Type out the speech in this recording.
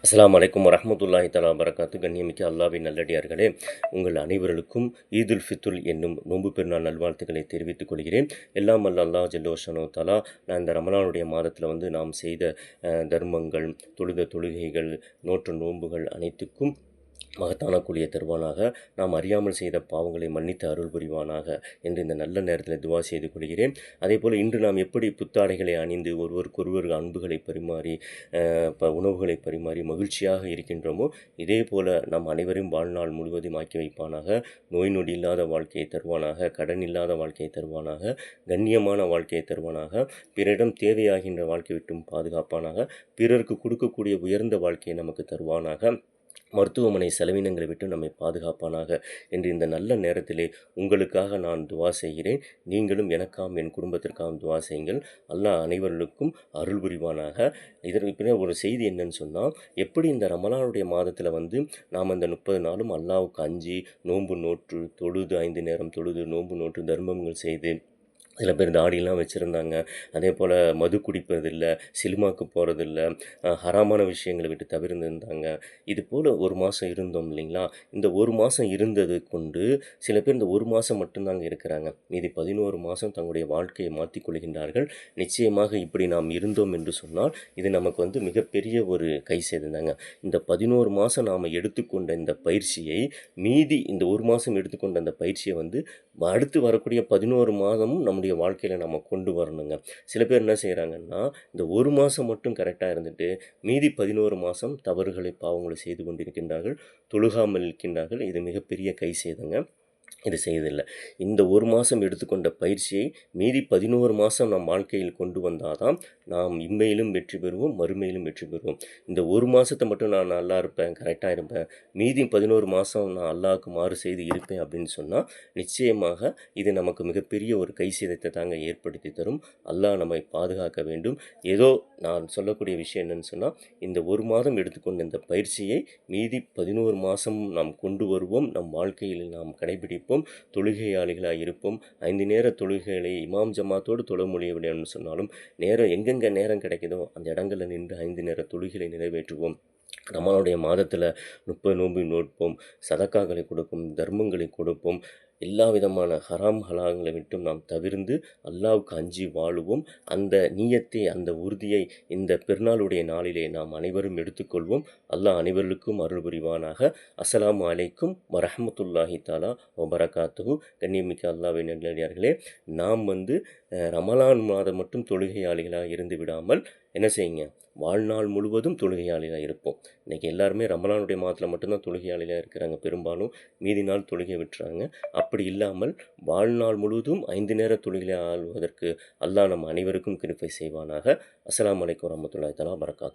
அஸ்ஸலாமு அலைக்கும் வரஹ்மத்துல்லாஹி தஆலா வபரகாத்து. கண்ணியமிக்க அல்லாஹ்வின் நல்லடியார்களே, உங்கள் அனைவர்களுக்கும் ஈதுல் ஃபித்ர் என்னும் நோன்பு பெருநாள் நல்வாழ்த்துக்களை தெரிவித்துக் கொள்கிறேன். எல்லாம் வல்ல அல்லாஹ் ஜல்ல ஷானஹு தஆலா இந்த ரமலானுடைய மாதத்தில் நாம் செய்த தர்மங்கள், தொழுத தொழுகைகள், நோற்ற நோன்புகள் அனைத்துக்கும் மகத்தான கூலியை தருவானாக. நாம் அறியாமல் செய்த பாவங்களை மன்னித்து அருள் புரிவானாக என்று இந்த நல்ல நேரத்தில் துவா செய்து கொள்கிறேன். அதேபோல் இன்று நாம் எப்படி புத்தாடைகளை அணிந்து ஒருவருக்கொருவர் அன்புகளை பரிமாறி உணவுகளை பரிமாறி மகிழ்ச்சியாக இருக்கின்றோமோ, இதே போல நம் அனைவரும் வாழ்நாள் முழுவதும் ஆக்கி வைப்பானாக. நோய் நொடி இல்லாத வாழ்க்கையை தருவானாக, கடன் இல்லாத வாழ்க்கையை தருவானாக, கண்ணியமான வாழ்க்கையை தருவானாக, பிறரிடம் தேவையாகின்ற வாழ்க்கை விட்டும் பாதுகாப்பானாக, பிறருக்கு கொடுக்கக்கூடிய உயர்ந்த வாழ்க்கையை நமக்கு தருவானாக, மருத்துவமனை செலவினங்களை விட்டு நம்மை பாதுகாப்பானாக என்று இந்த நல்ல நேரத்திலே உங்களுக்காக நான் துவா செய்கிறேன். நீங்களும் எனக்காகவும் என் குடும்பத்திற்காகவும் துவா செய்யுங்கள். அல்லாஹ் அனைவர்களுக்கும் அருள் புரிவானாக. இதற்கு பின்னர் ஒரு செய்தி என்னன்னு சொன்னால், எப்படி இந்த ரமலானுடைய மாதத்தில் நாம் அந்த 30 நாளும் அல்லாஹ்வுக்கு அஞ்சி நோன்பு நோற்று தொழுது 5 நேரம் தொழுது நோன்பு நோற்று தர்மங்கள் செய்து, சில பேர் தாடியெல்லாம் வச்சுருந்தாங்க. அதே போல் மது குடிப்பதில்லை, சினிமாவுக்கு போகிறதில்ல, ஹராமான விஷயங்களை விட்டு தவிர்த்திருந்தாங்க. இது போல் ஒரு மாதம் இருந்தோம் இல்லைங்களா? இந்த ஒரு மாதம் இருந்தது கொண்டு சில பேர் இந்த ஒரு மாதம் மட்டும்தாங்க இருக்கிறாங்க. மீதி 11 மாதம் தங்களுடைய வாழ்க்கையை மாற்றிக்கொள்கின்றார்கள். நிச்சயமாக இப்படி நாம் இருந்தோம் என்று சொன்னால் இது நமக்கு மிகப்பெரிய ஒரு கை சேதந்தாங்க. இந்த 11 மாதம் நாம் எடுத்துக்கொண்ட இந்த பயிற்சியை, மீதி இந்த ஒரு மாதம் எடுத்துக்கொண்ட அந்த பயிற்சியை அடுத்து வரக்கூடிய 11 மாதமும் நம்முடைய வாழ்க்கையில் நம்ம கொண்டு வரணுங்க. சில பேர் என்ன செய்கிறாங்கன்னா, இந்த ஒரு மாதம் மட்டும் கரெக்டாக இருந்துட்டு மீதி 11 மாதம் தவறுகளை பாவங்களை செய்து கொண்டிருக்கின்றார்கள், தொழுகாமல் இருக்கின்றார்கள். இது மிகப்பெரிய கை சேதங்க. இது செய்வதில்லை. இந்த ஒரு மாதம் எடுத்துக்கொண்ட பயிற்சியை மீதி 11 மாதம் நம் வாழ்க்கையில் கொண்டு வந்தால் தான் நாம் இம்மையிலும் வெற்றி பெறுவோம், மறுமையிலும் வெற்றி பெறுவோம். இந்த ஒரு மாதத்தை மட்டும் நான் நல்லா இருப்பேன், கரெக்டாக இருப்பேன், மீதி 11 மாதம் நான் அல்லாஹ்வுக்கு மாறு செய்து இருப்பேன் அப்படின்னு சொன்னால் நிச்சயமாக இது நமக்கு மிகப்பெரிய ஒரு கை சேதத்தை தாங்க ஏற்படுத்தி தரும். அல்லாஹ் நம்மை பாதுகாக்க வேண்டும். ஏதோ நான் சொல்லக்கூடிய விஷயம் என்னென்னு சொன்னால், இந்த ஒரு மாதம் எடுத்துக்கொண்ட இந்த பயிற்சியை மீதி 11 மாதம் நாம் கொண்டு வருவோம், நம் வாழ்க்கையில் நாம் கடைபிடிப்போம், தொழுகையாளிகளாக இருப்போம். 5 நேர தொழுகைகளை இமாம் ஜமாத்தோடு தொழ முடியவில்லைன்னு சொன்னாலும் நேரம் எங்கெங்கே நேரம் கிடைக்குதோ அந்த இடங்களில் நின்று 5 நேர தொழுகைகளை நிறைவேற்றுவோம். ரமலானுடைய மாதத்தில் 30 நோன்பு நோட்போம், சதக்காக்களை கொடுப்போம், தர்மங்களை கொடுப்போம். எல்லா விதமான ஹராம் ஹலால்களை விட்டும் நாம் தவிர்ந்து அல்லாஹ்வுக்கு அஞ்சி வாழுவோம். அந்த நீயத்தை, அந்த உறுதியை இந்த பெருநாளுடைய நாளிலே நாம் அனைவரும் எடுத்துக்கொள்வோம். அல்லாஹ் அனைவருக்கும் அருள் புரிவானாக. அஸ்ஸலாமு அலைக்கும் வரஹ்மத்துல்லாஹி தஆலா வபரகாத்துஹு. கண்ணியமிக்க அல்லாஹ்வின் நல்லடியார்களே, நாம் ரமலான் மாதம் மட்டும் தொழுகையாளிகளாக இருந்து விடாமல் என்ன செய்யுங்க, வாழ்நாள் முழுவதும் தொழுகையாளியாக இருப்போம். இன்றைக்கி எல்லாருமே ரமலானுடைய மாதத்தில் மட்டும்தான் தொழுகையாளியாக இருக்கிறாங்க. பெரும்பாலும் மீதி நாள் தொழுகை விட்டுறாங்க. அப்படி இல்லாமல் வாழ்நாள் முழுவதும் 5 நேர தொழுகையை ஆள்வதற்கு அல்லாஹ் நம் அனைவருக்கும் கிருபை செய்வானாக. அஸ்ஸலாமு அலைக்கும் வரஹ்மத்துல்லாஹி தஆலா வபரகாத்துஹு.